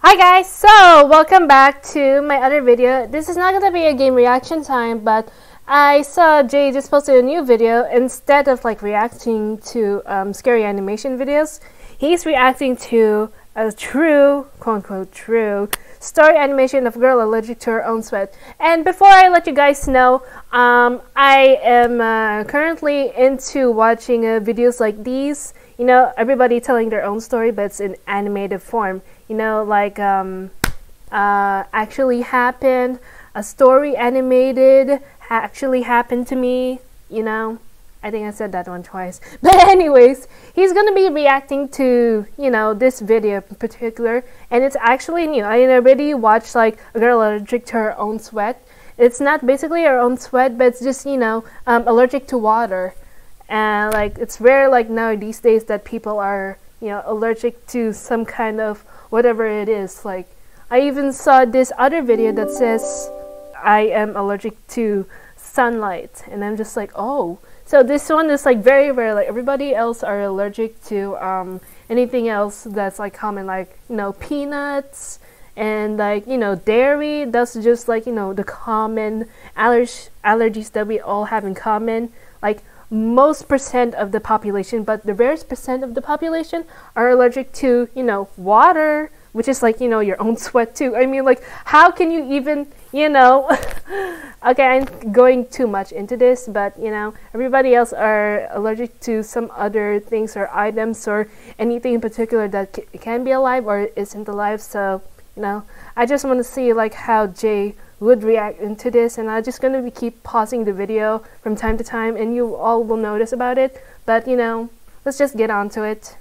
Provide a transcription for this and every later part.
Hi guys, so welcome back to my other video. This is not gonna be a game reaction time, but I saw Jay just posted a new video. Instead of like reacting to scary animation videos, he's reacting to a true, quote-unquote true, story animation of girl allergic to her own sweat. And before I let you guys know, I am currently into watching videos like these. You know, everybody telling their own story, but it's in animated form. You know, like actually happened, a story animated, actually happened to me, you know. I think I said that one twice. But anyways, he's going to be reacting to, you know, this video in particular. And it's actually new. I already watched like a girl allergic to her own sweat. It's not basically her own sweat, but it's just, you know, allergic to water. And like it's rare like now these days that people are, you know, allergic to some kind of whatever it is. Like I even saw this other video that says I am allergic to sunlight, and I'm just like, oh, so this one is like very rare. Like everybody else are allergic to anything else that's like common, like, you know, peanuts and like, you know, dairy. That's just like, you know, the common allergies that we all have in common. Like most percent of the population, but the rarest percent of the population are allergic to, you know, water, which is like, you know, your own sweat too. I mean, like, how can you even, you know, okay, I'm going too much into this, but, you know, everybody else are allergic to some other things or items or anything in particular that can be alive or isn't alive. So, you know, I just want to see like how Jay would react into this, and I'm just going to keep pausing the video from time to time, and you all will notice about it. But, you know, let's just get on to it.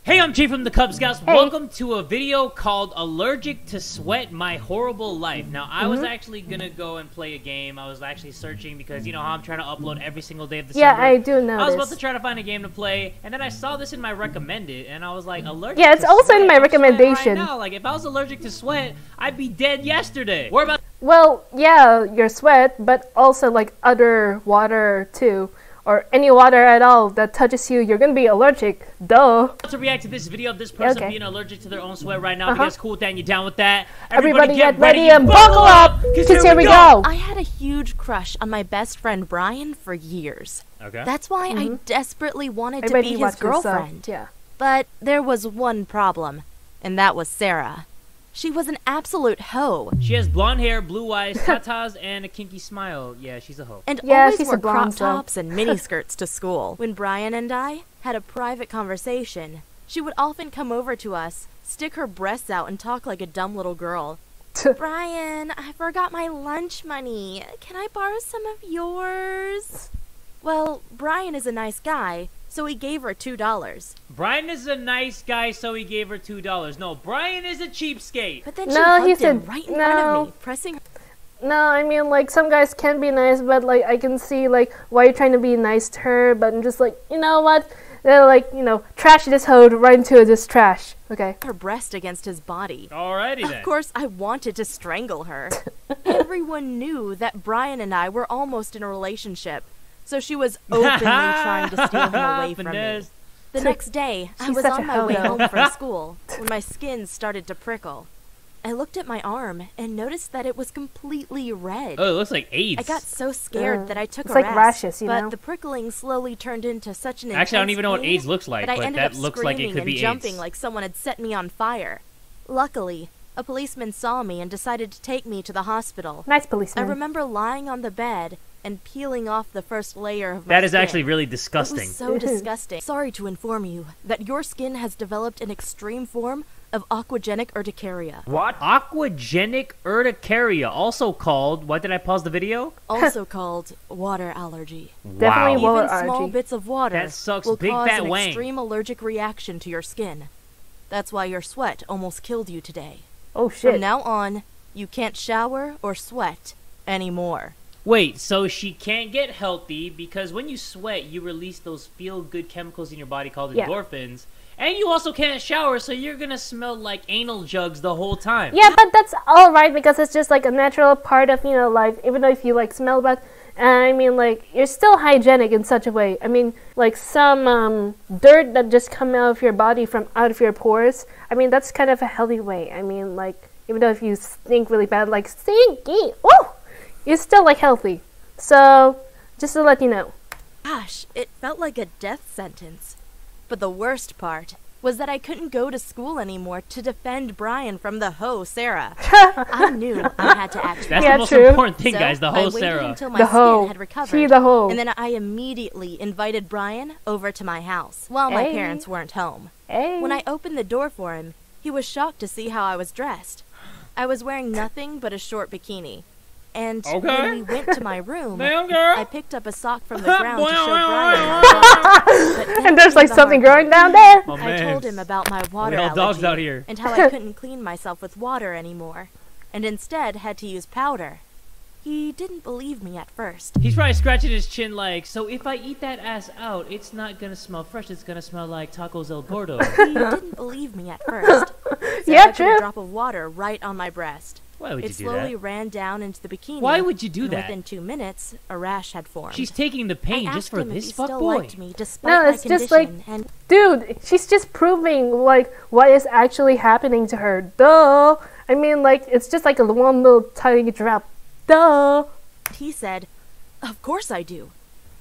Hey, I'm Chief from the Cub Scouts. Hey. Welcome to a video called Allergic to Sweat, My Horrible Life. Now, I was actually going to go and play a game. I was actually searching because, you know, how I'm trying to upload every single day of December. Yeah, I do know I was this. about to try to find a game to play, and then I saw this in my recommended, and I was like, allergic Yeah, it's to also sweat? in my I'm sweating recommendation. Right now. Like, if I was allergic to sweat, I'd be dead yesterday. We're about Well, yeah, your sweat, but also like other water too, or any water at all that touches you, you're gonna be allergic. Duh. to react to this video of this person being allergic to their own sweat right now. Because cool, Dan, you down with that? Everybody get ready and buckle up, because here we go. I had a huge crush on my best friend Brian for years. Okay. That's why I desperately wanted Everybody to be his watch yourself. girlfriend. Yeah. But there was one problem, and that was Sarah. She was an absolute hoe. She has blonde hair, blue eyes, tatas, and a kinky smile. Yeah, she's a hoe. And Yeah, always she's a wore crop blonde, so. tops and miniskirts to school. When Brian and I had a private conversation, she would often come over to us, stick her breasts out, and talk like a dumb little girl. Brian, I forgot my lunch money. Can I borrow some of yours? Well, Brian is a nice guy, so he gave her $2. Brian is a nice guy, so he gave her $2. No, Brian is a cheapskate. But then she No, hugged he him said right in front of me, pressing. No, I mean, like, some guys can be nice, but, like, I can see, like, why you're trying to be nice to her, but I'm just like, you know what? They're like, you know, trash this hoe right into this trash. Okay. Her breast against his body. Alrighty then. Of course, I wanted to strangle her. Everyone knew that Brian and I were almost in a relationship, so she was openly trying to steal him away from me. Finesse. The next day, I She's was such on a my hoe, way though. home from school when my skin started to prickle. I looked at my arm and noticed that it was completely red. Oh, it looks like AIDS. I got so scared that I took It's a like rest, rashes, you but know? the prickling slowly turned into such an Actually, I don't intense even know what pain AIDS looks like, that I but ended that up looks like it screaming could be and jumping AIDS. like someone had set me on fire. Luckily, a policeman saw me and decided to take me to the hospital. Nice I policeman. remember lying on the bed and peeling off the first layer of my That is skin. actually really It disgusting. was so disgusting. Sorry to inform you that your skin has developed an extreme form of aquagenic urticaria. What? Aquagenic urticaria, also called, what did I pause the video? Also called water allergy. Definitely Wow. water Even small allergy. bits of water That sucks will big cause fat an wang. extreme allergic reaction to your skin. That's why your sweat almost killed you today. Oh, shit. From now on, you can't shower or sweat anymore. Wait, so she can't get healthy because when you sweat, you release those feel-good chemicals in your body called Yeah. endorphins. And you also can't shower, so you're gonna smell like anal jugs the whole time. Yeah, but that's alright because it's just like a natural part of, you know, life. Even though if you like smell bad, And I mean, like, you're still hygienic in such a way. I mean, like, some dirt that just come out of your body from out of your pores. I mean, that's kind of a healthy way. I mean, like, even though if you stink really bad, like, stinky, woo! You're still, like, healthy. So, just to let you know. Gosh, it felt like a death sentence. But the worst part was that I couldn't go to school anymore to defend Brian from the hoe, Sarah. I knew I had to act. That's the most important thing, guys, the hoe, Sarah. Until my skin had recovered, she the hoe. And then I immediately invited Brian over to my house while my parents weren't home. When I opened the door for him, he was shocked to see how I was dressed. I was wearing nothing but a short bikini. And when we went to my room, I picked up a sock from the ground to show Brian. And there's like something growing down there. I told him about my water allergy and how I couldn't clean myself with water anymore, and instead had to use powder. He didn't believe me at first. He's probably scratching his chin like, so if I eat that ass out, it's not gonna smell fresh, it's gonna smell like tacos El Gordo. He didn't believe me at first. So Yeah, I put true. a drop of water right on my breast. Why would you do that? It slowly ran down into the bikini. Why would you do and that? Within 2 minutes, a rash had formed. She's taking the pain just for this fuckboy. No, it's just like, dude, she's just proving like what is actually happening to her. Duh. I mean, like, it's just like a one little tiny drop. Duh. He said, "Of course I do."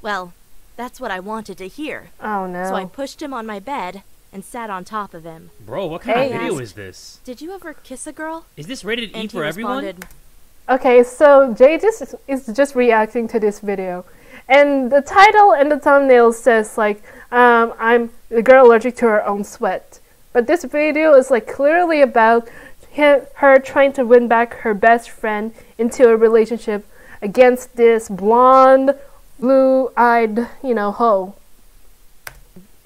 Well, that's what I wanted to hear. Oh no. So I pushed him on my bed and sat on top of him. Bro, what kind of video is this? "Did you ever kiss a girl?" Is this rated E And for he everyone? responded, Okay, so Jay is just reacting to this video, and the title and the thumbnail says like, "I'm the girl allergic to her own sweat," but this video is like clearly about her trying to win back her best friend into a relationship against this blonde, blue-eyed, hoe.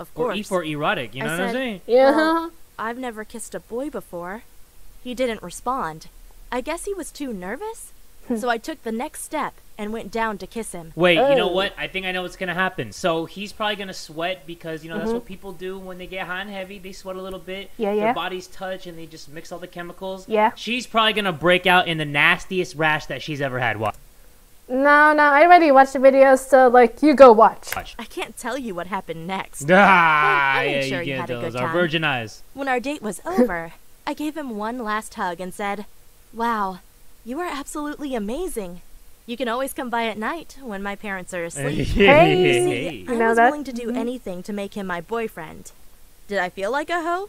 Of course. Or E for erotic, you know what I'm saying? Yeah. "Well, I've never kissed a boy before." He didn't respond. I guess he was too nervous. So I took the next step and went down to kiss him. Wait, you know what? I think I know what's gonna happen. So he's probably gonna sweat because that's what people do when they get hot and heavy. They sweat a little bit. Yeah. Their bodies touch and they just mix all the chemicals. Yeah. She's probably gonna break out in the nastiest rash that she's ever had. Watch. No, I already watched the video, so like you go watch. I can't tell you what happened next. I made yeah, sure you you can't had a tell good us. Our time. virgin eyes. When our date was over, I gave him one last hug and said, "Wow, you are absolutely amazing. You can always come by at night when my parents are asleep." Hey. I You know was that? willing to do anything to make him my boyfriend. Did I feel like a hoe?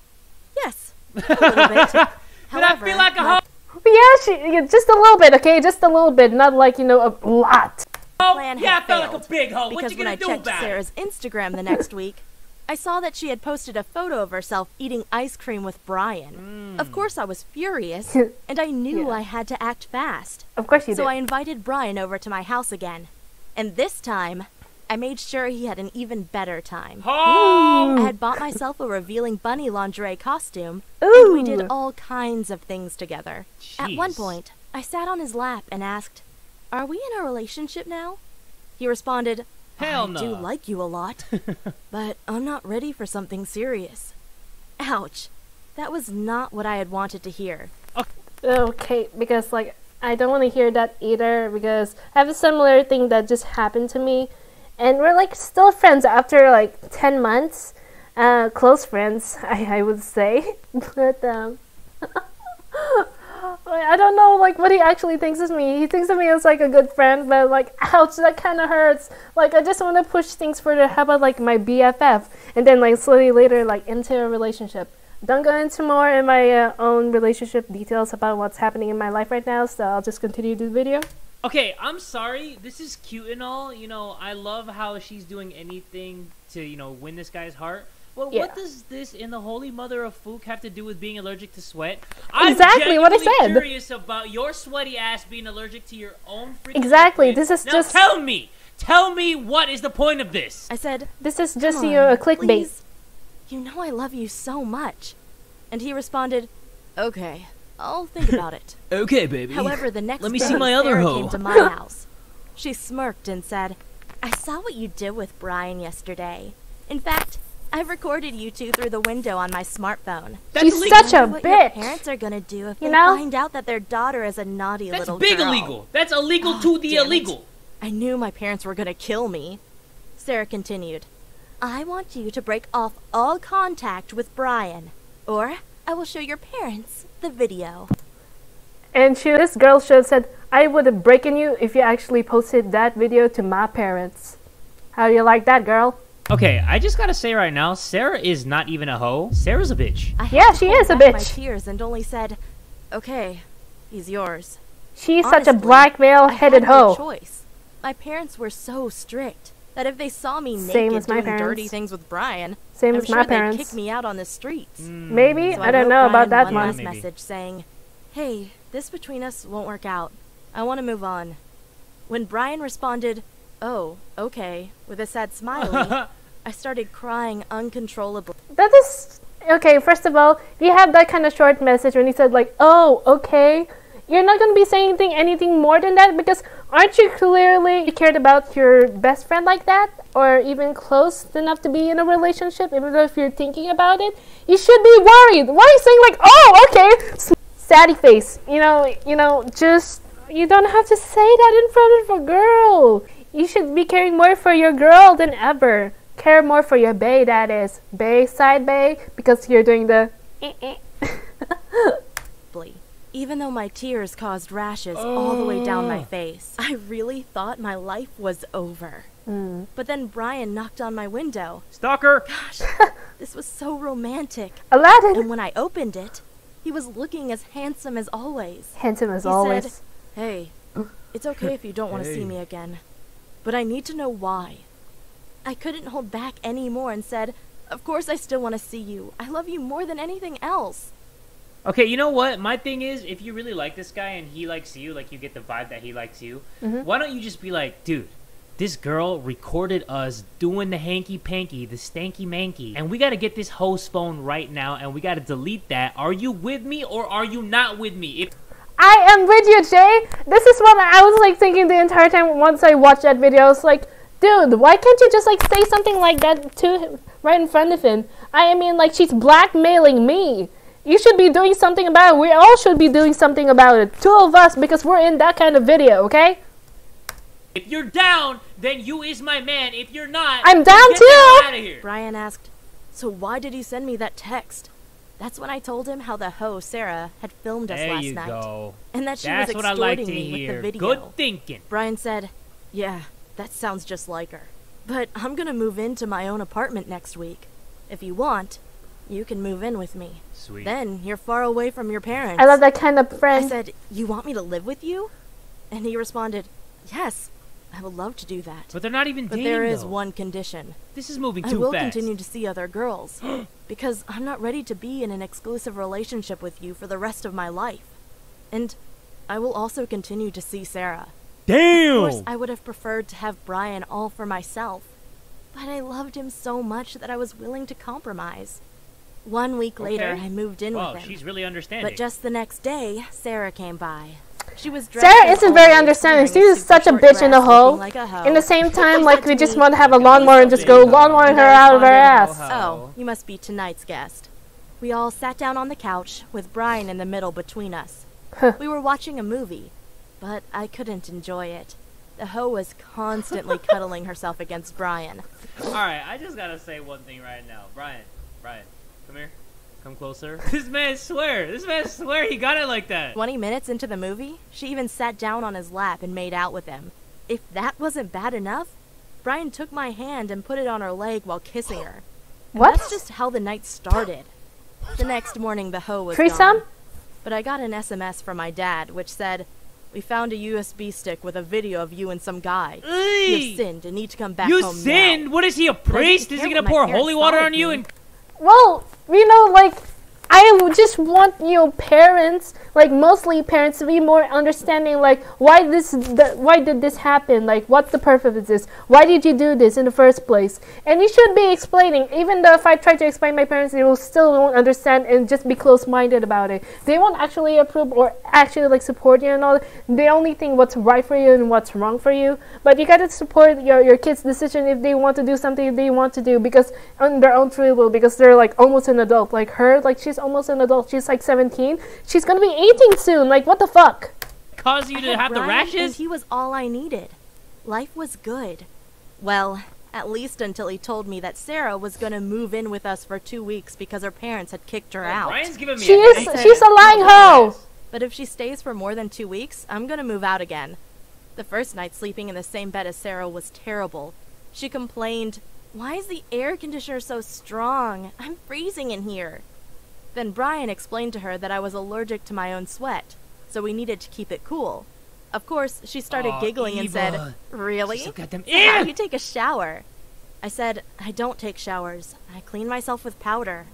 Yes, a little bit. Did I However, feel like a hoe? Yeah, just a little bit, okay? Just a little bit, not like, a lot. plan Yeah, I had felt failed, like a big hoe. What because you when gonna I do checked about it? Sarah's Instagram the next week, I saw that she had posted a photo of herself eating ice cream with Brian. Of course, I was furious, and I knew I had to act fast. Of course you So did. I invited Brian over to my house again, and this time, I made sure he had an even better time. Oh! I had bought myself a revealing bunny lingerie costume, Ooh. and we did all kinds of things together. At one Jeez. point, I sat on his lap and asked, "Are we in a relationship now?" He responded, Hell "I do no. like you a lot, but I'm not ready for something serious." Ouch. That was not what I had wanted to hear. Okay, because like I don't want to hear that either, because I have a similar thing that just happened to me, and we're like still friends after like 10 months, close friends, I would say, but I don't know like what he actually thinks of me. He thinks of me as like a good friend, but like ouch, that kind of hurts. Like I just want to push things further. How about like my BFF, and then like slowly later like into a relationship. Don't go into more in my own relationship details about what's happening in my life right now, so I'll just continue the video. Okay, I'm sorry. This is cute and all. I love how she's doing anything to, win this guy's heart. Well, Yeah. what does this in the holy mother of Fook have to do with being allergic to sweat? Exactly what I I'm said. curious about your sweaty ass being allergic to your own freaking Exactly, liquid. this is now just- tell me what is the point of this? I said, This is just "Come a on, clickbait. please. You know I love you so much." And he responded, "Okay, I'll think about it." Okay, baby. However, the next Let me day, see my other Sarah hoe. came to my house. She smirked and said, "I saw what you did with Brian yesterday. In fact, I've recorded you two through the window on my smartphone." That's She's illegal. such a What your bitch. parents are gonna do if You they know? find out that their daughter is a naughty That's little big girl. illegal. That's illegal to the damn it. illegal. I knew my parents were gonna kill me. Sarah continued, I want you to break off all contact with Brian, or I will show your parents the video. And this girl should have said, I would have broken you if you actually posted that video to my parents. How do you like that, girl? Okay, I just gotta say right now, Sarah is not even a hoe. Sarah's a bitch. Yeah, she is a bitch. My tears and only said, okay, he's yours. She's Honestly, such a blackmail-headed hoe. Choice. My parents were so strict that if they saw me Same naked as my doing parents. dirty things with Brian, Same I'm as sure my they'd parents. kick me out on the streets. Maybe? So I don't know about that one one. last message saying, hey, this between us won't work out. I want to move on. When Brian responded, oh, okay, with a sad smiley, I started crying uncontrollably. That is... Okay, first of all, if you have that kind of short message when he said like, oh, okay, you're not going to be saying anything more than that, because aren't you clearly cared about your best friend like that? Or even close enough to be in a relationship, even though if you're thinking about it? You should be worried. Why are you saying like, oh, okay, saddy face? You know, just... You don't have to say that in front of a girl. You should be caring more for your girl than ever. Care more for your bae, that is. Bae, side bae, because you're doing the Even though my tears caused rashes all the way down my face, I really thought my life was over. But then Brian knocked on my window. Stalker! Gosh, this was so romantic. Aladdin! And when I opened it, he was looking as handsome as always. Handsome as He always. said, hey, it's okay if you don't want to see me again, but I need to know why. I couldn't hold back anymore and said, of course I still want to see you. I love you more than anything else. Okay, you know what? My thing is, if you really like this guy and he likes you, like you get the vibe that he likes you, why don't you just be like, dude, this girl recorded us doing the hanky-panky, the stanky-manky, and we gotta get this host phone right now, and we gotta delete that. Are you with me or are you not with me? I am with you, Jay. This is what I was like thinking the entire time once I watched that video. I was like, dude, why can't you just like say something like that to him right in front of him? I mean, like, she's blackmailing me. You should be doing something about it. We all should be doing something about it. Two of us, because we're in that kind of video, okay? If you're down, then you is my man. If you're not, I'm down get too! the hell out of here. Brian asked, so why did you send me that text? That's when I told him how the hoe, Sarah, had filmed us last night. Go. And that she That's was what I like extorting to me hear. with the video. Good thinking. Brian said, yeah, that sounds just like her. But I'm gonna move into my own apartment next week. If you want, you can move in with me. Sweet. Then you're far away from your parents. I love that kind of friend. I said, you want me to live with you? And he responded, yes, I would love to do that. But they're not even But dating, there is though. one condition. This is moving I too will fast. continue to see other girls, because I'm not ready to be in an exclusive relationship with you for the rest of my life. And I will also continue to see Sarah. Damn! Of course, I would have preferred to have Brian all for myself, but I loved him so much that I was willing to compromise. 1 week later, I moved in with him. She's really understanding. But just the next day, Sarah came by. She was dressed Sarah as isn't very always, understanding. wearing She's such a super bitch short and a dress, hoe. looking like a hoe. In the same time, like, we just me, want to have a lawnmower and just go lawnmowing her out of her ass. Oh, you must be tonight's guest. We all sat down on the couch, with Brian in the middle between us. We were watching a movie, but I couldn't enjoy it. The hoe was constantly cuddling herself against Brian. Alright, I just gotta say one thing right now. Brian, come here. Come closer. This man swear he got it like that. 20 minutes into the movie, she even sat down on his lap and made out with him. If that wasn't bad enough, Brian took my hand and put it on her leg while kissing her. And What? that's just how the night started. The next morning, the hoe was Threesome? gone. But I got an SMS from my dad, which said, we found a USB stick with a video of you and some guy. You have sinned and need to come back You home sinned? now. What is he, a priest? Is care he what gonna my pour parents holy water thought on of you me. and... Well, you know, like, I would just want, you know, parents, like mostly parents, to be more understanding, like, why did this happen? Like, what's the purpose of this? Why did you do this in the first place? And you should be explaining, even though if I try to explain my parents, they will still won't understand and just be close-minded about it. They won't actually approve or actually, like, support you and all that. They only think what's right for you and what's wrong for you. But you gotta support your kids' decision if they want to do something they want to do, because on their own free will, because they're, like, almost an adult. Like her, like, she's almost an adult. She's like 17. She's gonna be 18 soon. Like, what the fuck? Cause you to have the Brian, rashes? And he was all I needed. Life was good. Well, at least until he told me that Sarah was gonna move in with us for 2 weeks because her parents had kicked her out. Brian's giving me she's a lying hoe. But if she stays for more than 2 weeks, I'm gonna move out again. The first night sleeping in the same bed as Sarah was terrible. She complained, "Why is the air conditioner so strong? I'm freezing in here." Then Brian explained to her that I was allergic to my own sweat, so we needed to keep it cool. Of course, she started giggling and said, "Really? So goddamn How do you take a shower?" I said, "I don't take showers. I clean myself with powder."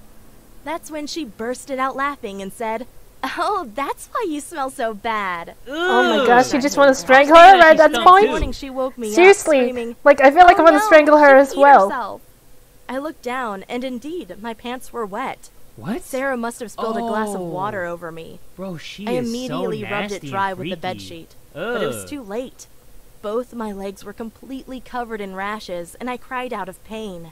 That's when she bursted out laughing and said, "Oh, that's why you smell so bad." Oh my gosh, you just want to strangle her at that point? Morning, she woke me Seriously, up screaming, like I feel like I want to no, strangle her she as peed well. herself. I looked down, and indeed, my pants were wet. What? Sarah must have spilled a glass of water over me. Bro, she I is immediately so rubbed it nasty dry and with the freaky. bedsheet, but it was Ugh. too late. Both my legs were completely covered in rashes, and I cried out of pain.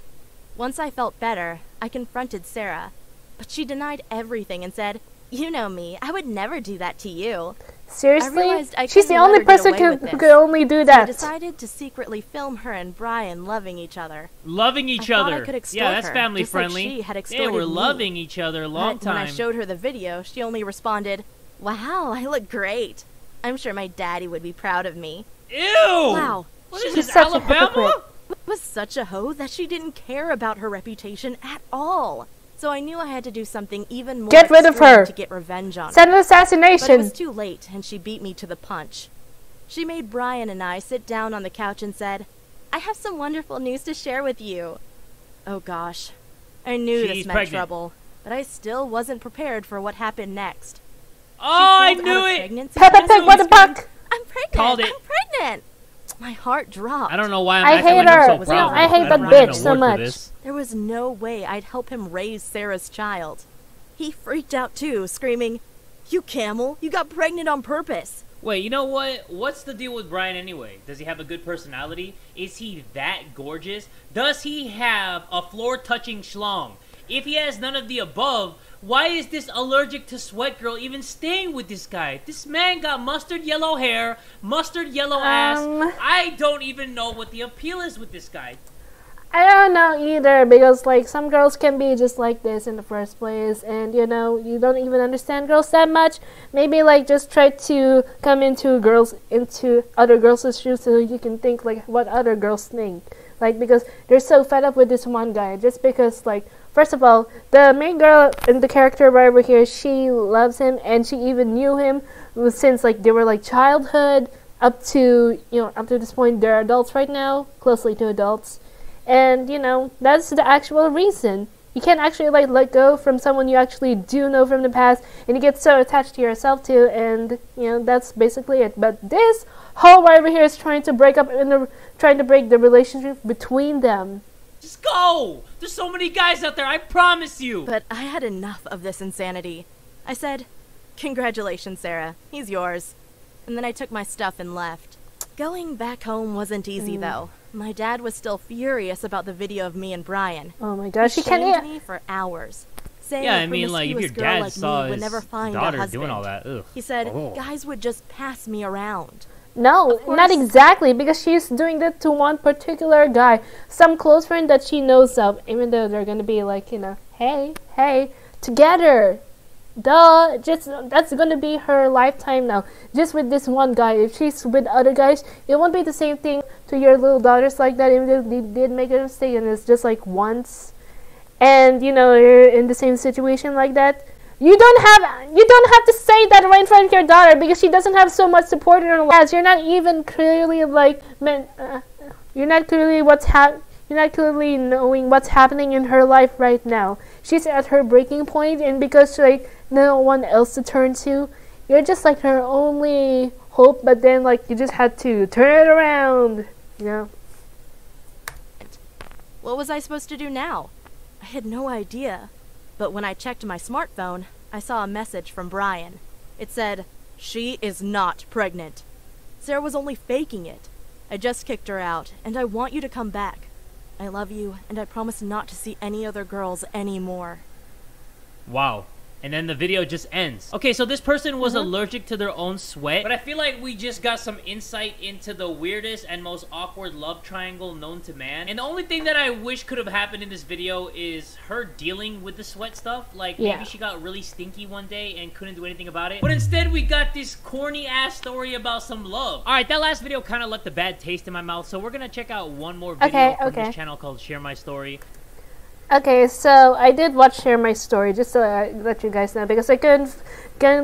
Once I felt better, I confronted Sarah, but she denied everything and said, "You know me, I would never do that to you." Seriously? I She's the couldn't only let her get person away who with could this. only do I that. decided to secretly film her and Brian loving each other. Loving each I thought other. I could extort Yeah, that's her, family just like friendly. she had They extorted were me. loving each other a long But when I time. showed her the video, she only responded, "Wow, I look great. I'm sure my daddy would be proud of me." Ew! Wow. What She is was this, such a Alabama? hypocrite. was such a hoe that she didn't care about her reputation at all. So I knew I had to do something even more Get rid of extreme her. to get revenge on Send her. an But it assassination. was too late, and she beat me to the punch. She made Brian and I sit down on the couch and said, "I have some wonderful news to share with you." Oh gosh. I knew She's this meant pregnant. trouble, but I still wasn't prepared for what happened next. Oh, I She pulled knew out a it! pregnancy Peppa test Pig, and what the screamed, fuck? "I'm pregnant! Called it. I'm pregnant!" My heart dropped. I don't know why I'm I acting hate like I'm her. so proud. I hate that don't win an bitch so award for much. this. There was no way I'd help him raise Sarah's child. He freaked out too, screaming, "You camel! You got pregnant on purpose!" Wait, you know what? What's the deal with Brian anyway? Does he have a good personality? Is he that gorgeous? Does he have a floor-touching schlong? If he has none of the above, why is this allergic to sweat girl even staying with this guy? This man got mustard yellow hair, mustard yellow ass. I don't even know what the appeal is with this guy. I don't know either, because like some girls can be just like this in the first place, and you know, you don't even understand girls that much. Maybe like just try to come into other girls' shoes so you can think like what other girls think. Like, because they're so fed up with this one guy, just because like, first of all, the main girl in the character right over here, she loves him, and she even knew him since like they were like childhood up to this point. They're adults right now, closely to adults. And, you know, that's the actual reason. You can't actually, like, let go from someone you actually do know from the past, and you get so attached to yourself, too, and, you know, that's basically it. But this hoe right over here is trying to break the relationship between them. Just go! There's so many guys out there, I promise you! But I had enough of this insanity. I said, "Congratulations, Sarah. He's yours." And then I took my stuff and left. Going back home wasn't easy, though. My dad was still furious about the video of me and Brian. Oh my gosh, He he can't shamed even... me for hours, saying Yeah, a I mean, like, if your promiscuous girl dad like saw me would his never find a daughter husband. doing all that, ugh. He said, Oh. guys would just pass me around. No, Of not course. exactly, because she's doing that to one particular guy, some close friend that she knows of, even though they're gonna be like, you know, hey, together. Duh, just that's gonna be her lifetime now. Just with this one guy. If she's with other guys, it won't be the same thing to your little daughters like that. Even though they did make a mistake, and it's just like once, and you know you're in the same situation like that. You don't have to say that right in front of your daughter, because she doesn't have so much support in her life. You're not even clearly like you're not clearly knowing what's happening in her life right now. She's at her breaking point, and because like no one else to turn to, you're just like her only hope. But then like you just had to turn it around, you know. What was I supposed to do now? I had no idea. But when I checked my smartphone, I saw a message from Brian. It said, "She is not pregnant. Sarah was only faking it. I just kicked her out, and I want you to come back. I love you, and I promise not to see any other girls anymore." Wow. And then the video just ends. Okay, so this person was allergic to their own sweat, but I feel like we just got some insight into the weirdest and most awkward love triangle known to man. And the only thing that I wish could have happened in this video is her dealing with the sweat stuff. Like, maybe she got really stinky one day and couldn't do anything about it. But instead, we got this corny-ass story about some love. Alright, that last video kind of left a bad taste in my mouth, so we're gonna check out one more video from this channel called Share My Story. Okay, so I did watch Share My Story, just to let you guys know, because I couldn't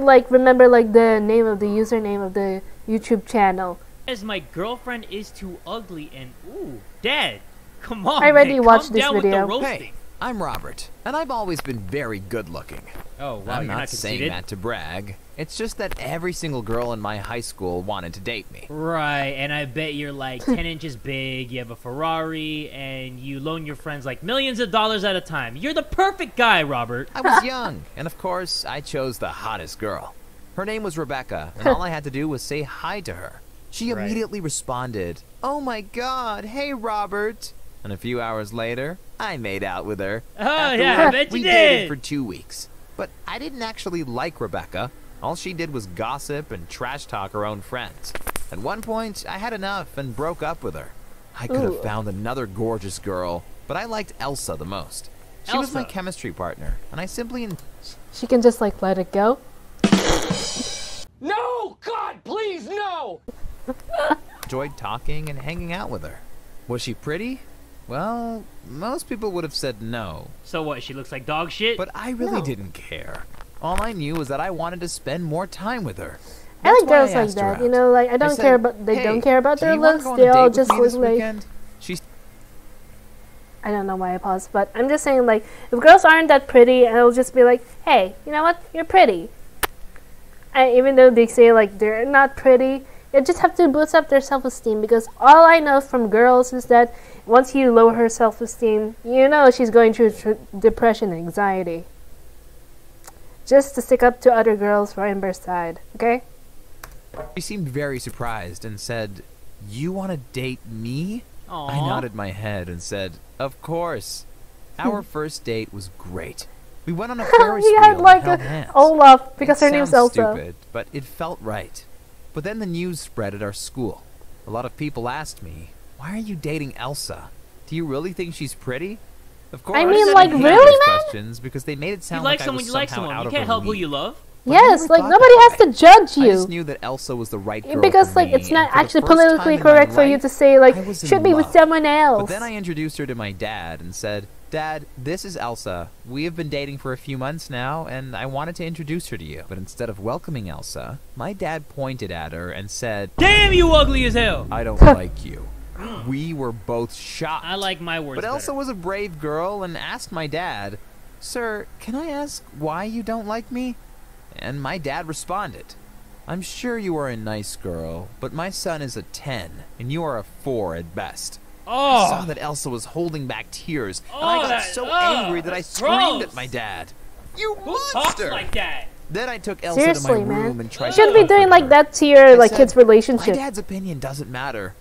like remember like the name of the username of the YouTube channel. As my girlfriend is too ugly and ooh, Dad, come on, I already man, watched calm this down video. With the roasting. Hey, I'm Robert, and I've always been very good looking. Oh wow, I'm you're not saying conceited? that to brag. It's just that every single girl in my high school wanted to date me. Right, and I bet you're like 10 inches big, you have a Ferrari, and you loan your friends like millions of dollars at a time. You're the perfect guy, Robert. I was young, and of course, I chose the hottest girl. Her name was Rebecca, and all I had to do was say hi to her. She immediately responded, "Oh my god, hey Robert." And a few hours later, I made out with her. Oh yeah, I bet you we did. dated for 2 weeks. But I didn't actually like Rebecca. All she did was gossip and trash talk her own friends. At one point, I had enough and broke up with her. I could have found another gorgeous girl, but I liked Elsa the most. She was my chemistry partner, and I simply... She can just like let it go. No! God, please, no! enjoyed talking and hanging out with her. Was she pretty? Well, most people would have said no. So what, she looks like dog shit? But I really didn't care. All I knew was that I wanted to spend more time with her. I like girls I like asked her that, out. you know, like I don't said, care about they "Hey, don't care about do their you wanna looks. go on They a date all with just me look this like weekend?" She's I don't know why I paused, but I'm just saying, like, if girls aren't that pretty, I'll just be like, hey, you know what? You're pretty. And even though they say like they're not pretty, you just have to boost up their self-esteem, because all I know from girls is that once you lower her self-esteem, you know she's going through depression and anxiety. Just to stick up to other girls for Amber's side, okay? She seemed very surprised and said, "You want to date me?" Aww. I nodded my head and said, "Of course." Our first date was great. We went on a Ferris He wheel had like and held a hands. Olaf because It her name's sounds Elsa. stupid, but it felt right. But then the news spread at our school. A lot of people asked me, "Why are you dating Elsa? Do you really think she's pretty?" Of course, I mean, I like, hated really, those man? questions because they made it You sound like like I someone, was you like somehow someone. out You of can't her help who league. you love. But I Yes, never like thought nobody that has way. to judge I you. just knew that Elsa was the right girl Because for like me, it's not and for the actually first time politically in my correct for you life, to say like I was in should be with love. someone else. But then I introduced her to my dad and said, "Dad, this is Elsa. We have been dating for a few months now, and I wanted to introduce her to you." But instead of welcoming Elsa, my dad pointed at her and said, Damn, you ugly as hell. "I don't like you." We were both shocked. I like my words But Elsa better. was a brave girl and asked my dad, "Sir, can I ask why you don't like me?" And my dad responded, "I'm sure you are a nice girl, but my son is a 10, and you are a 4 at best." I saw Oh, that Elsa was holding back tears, and Oh, I got that- so oh, angry that I that's screamed gross. at my dad. "You who talks monster!" like that? Then I took Elsa Seriously, to my room man. and tried You to shouldn't be comfort doing like her. that to your I like said, kids' relationship. "My dad's opinion doesn't matter."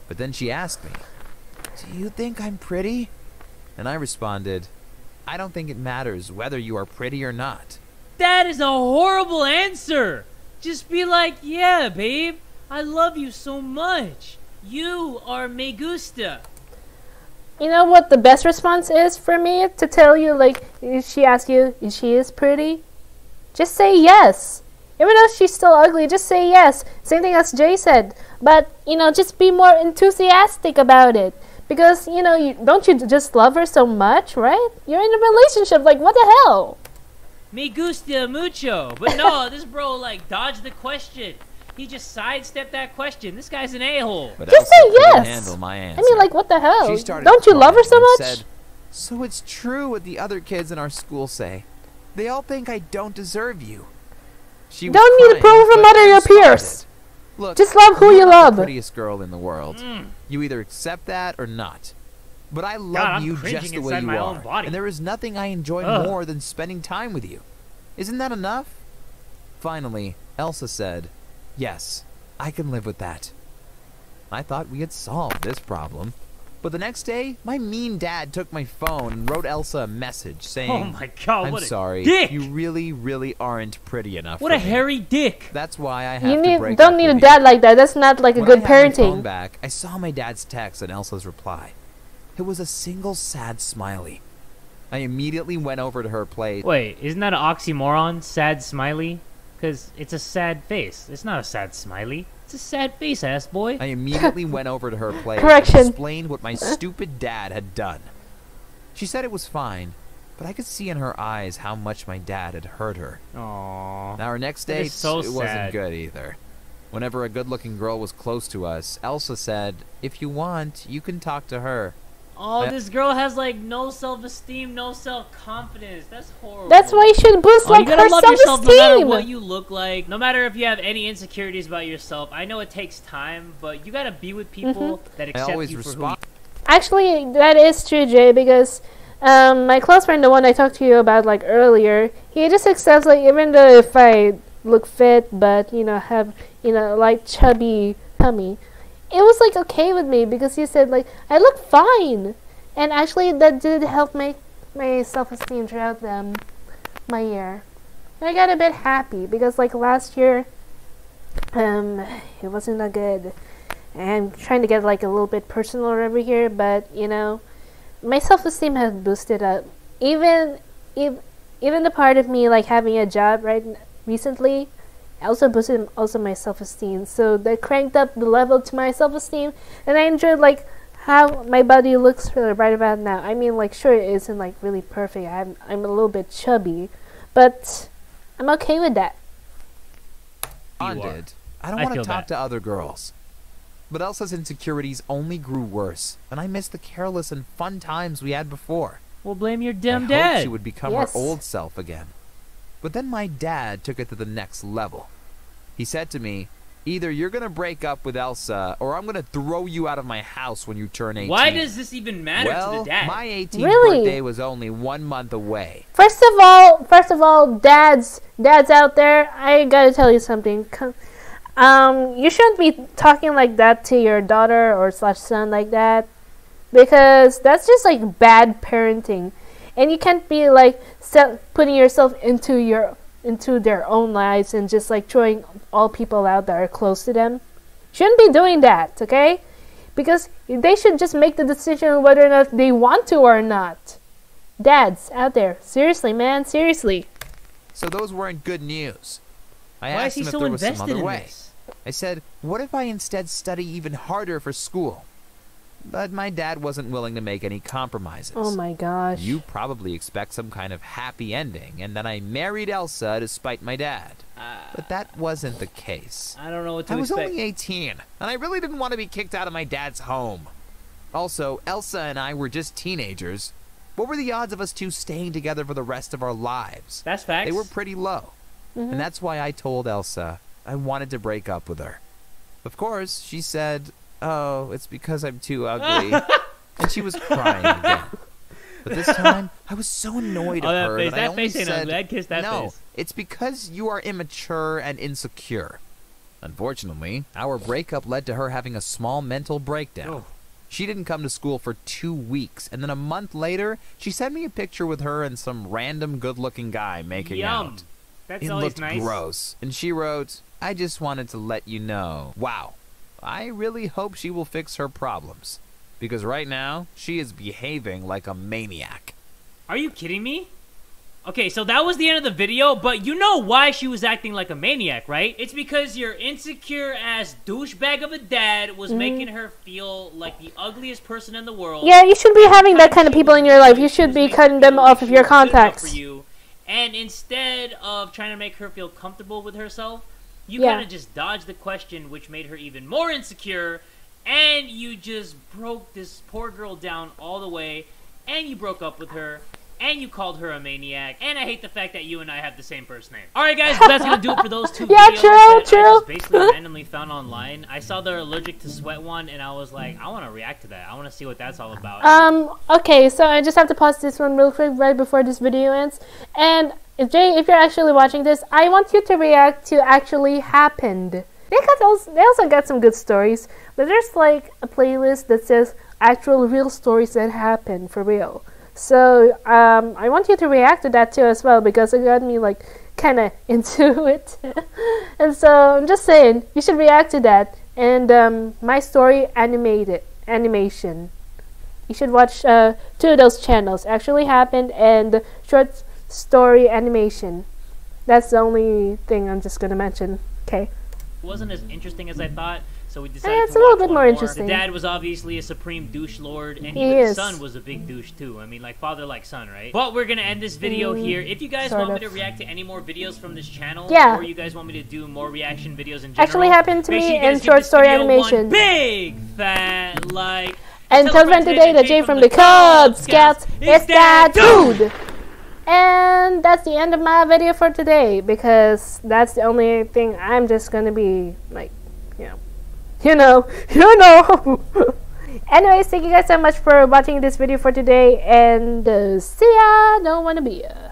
But then she asked me, "Do you think I'm pretty?" And I responded, "I don't think it matters whether you are pretty or not." That is a horrible answer. Just be like, yeah, babe, I love you so much. You are me gusta. You know what the best response is for me to tell you, like, if she asks you if she is pretty, just say yes. Even though she's still ugly, just say yes. Same thing as Jay said. But, you know, just be more enthusiastic about it. Because, you know, don't you just love her so much, right? You're in a relationship, like, what the hell? Me gusta mucho. But no, this bro, like, dodged the question. He just sidestepped that question. This guy's an a-hole. But Just Elsa say couldn't yes. handle my answer. I mean, like, what the hell? She started Don't you love her so crying much? and said, "So it's true what the other kids in our school say. They all think I don't deserve you." She was Don't need crying, approval from but other I your responded, peers. "Look, Just love who you're you not love." the prettiest girl in the world. You either accept that or not. But I love I'm you cringing just the inside way you my are, own body. and there is nothing I enjoy Ugh. more than spending time with you. Isn't that enough?" Finally, Elsa said, "Yes, I can live with that." I thought we had solved this problem. But the next day, my mean dad took my phone and wrote Elsa a message saying, Oh my god, I'm what a sorry, dick! you really aren't pretty enough What for a me. hairy dick! That's why I have You to break don't up need a with dad like that. That's not like a When good I had my phone parenting. back, I saw my dad's text and Elsa's reply. It was a single sad smiley. I immediately went over to her place. Wait, isn't that an oxymoron? Sad smiley? Because it's a sad face. It's not a sad smiley. It's a sad face, ass boy. I immediately went over to her place Correction. and explained what my stupid dad had done. She said it was fine, but I could see in her eyes how much my dad had hurt her. Aww. Now, our next That date, is so it wasn't sad. good either. Whenever a good-looking girl was close to us, Elsa said, if you want, you can talk to her. Oh, this girl has like no self-esteem, no self-confidence. That's horrible. That's why you should boost Oh, like you gotta her love yourself no matter self-esteem. what you look like, no matter if you have any insecurities about yourself. I know it takes time, but you gotta be with people that I accept always you for who respond. Actually, that is true, Jay, because my close friend, the one I talked to you about like earlier, he just accepts like even though if I look fit but have like chubby tummy, it was like okay with me because he said like I look fine, and actually that did help make my self-esteem throughout my year. And I got a bit happy because like last year, it wasn't that good. I'm trying to get like a little bit personal over here, but my self-esteem has boosted up. Even the part of me like having a job recently also boosted also my self-esteem. So that cranked up the level to my self-esteem, and I enjoyed like how my body looks right about now. I mean, like sure it isn't like really perfect. I'm a little bit chubby, but I'm okay with that. I don't want to feel talk that. to other girls. But Elsa's insecurities only grew worse, and I missed the careless and fun times we had before. Well, blame your I damn hoped dad. she would become Yes. her old self again. But then my dad took it to the next level. He said to me, either you're going to break up with Elsa, or I'm going to throw you out of my house when you turn 18. Why does this even matter to Well, the dad? my 18th Really? birthday was only 1 month away. First of all, dads out there, I gotta tell you something. You shouldn't be talking like that to your daughter or / son like that, because that's just like bad parenting, and you can't be like putting yourself into their own lives and just like throwing all people out that are close to them. Shouldn't be doing that, okay? Because they should just make the decision whether or not they want to or not. Dads out there, seriously, man, seriously. So those weren't good news. I Why is asked he him if so there was some invested other in way. this? I said, what if I instead study even harder for school? But my dad wasn't willing to make any compromises. Oh my gosh. You probably expect some kind of happy ending, and then I married Elsa despite my dad. But that wasn't the case. I don't know what to I was expect. only 18, and I really didn't want to be kicked out of my dad's home. Also, Elsa and I were just teenagers. What were the odds of us two staying together for the rest of our lives? That's facts. They were pretty low. And that's why I told Elsa I wanted to break up with her. Of course, she said, oh, it's because I'm too ugly. And she was crying again. But this time, I was so annoyed at that her face- that I that only face ain't said, ugly. I'd kiss that no, face." it's because you are immature and insecure. Unfortunately, our breakup led to her having a small mental breakdown. Oh. She didn't come to school for 2 weeks, and then a month later, she sent me a picture with her and some random good-looking guy making Yum. out. That's It always looked nice. gross. And she wrote, I just wanted to let you know. Wow. I really hope she will fix her problems. Because right now, she is behaving like a maniac. Are you kidding me? Okay, so that was the end of the video, but you know why she was acting like a maniac, right? It's because your insecure-ass douchebag of a dad was making her feel like the ugliest person in the world. Yeah, you should be having that kind of She people was- in your life. You she should was be making cutting her them feel off like of she your was good enough contacts. for you. And instead of trying to make her feel comfortable with herself, you Yeah. kind of just dodged the question, which made her even more insecure, and you just broke this poor girl down all the way, and you broke up with her, and you called her a maniac, and I hate the fact that you and I have the same first name. Alright guys, that's gonna do it for those two Yeah, videos true, that I true. just basically randomly found online. I saw the Allergic to Sweat one, and I was like, I want to react to that. I want to see what that's all about. Okay, so I just have to pause this one real quick right before this video ends. And Jay, if you're actually watching this, I want you to react to Actually Happened. They also got some good stories, but there's like a playlist that says actual real stories that happen for real. So I want you to react to that too as well, because it got me like kind of into it. And so I'm just saying, you should react to that. And My Story animation. You should watch 2 of those channels, Actually Happened and Short Story Animation. That's the only thing I'm just gonna mention. Okay. It wasn't as interesting as I thought, so we decided It's to a little watch bit one more interesting. The dad was obviously a supreme douche lord, and He the is. son was a big douche too. I mean, like father like son, right? But we're gonna end this video here. If you guys sort want me of. to react to any more videos from this channel, Yeah. or you guys want me to do more reaction videos in general, Actually Happened to make me sure you guys and give Short this Story video Animation. one big fat like. And tell a friend today that Jay from the Cub Scouts is that dude! And that's the end of my video for today, because that's the only thing I'm just gonna be like, you know. Anyways, thank you guys so much for watching this video for today, and see ya! Don't wanna be ya.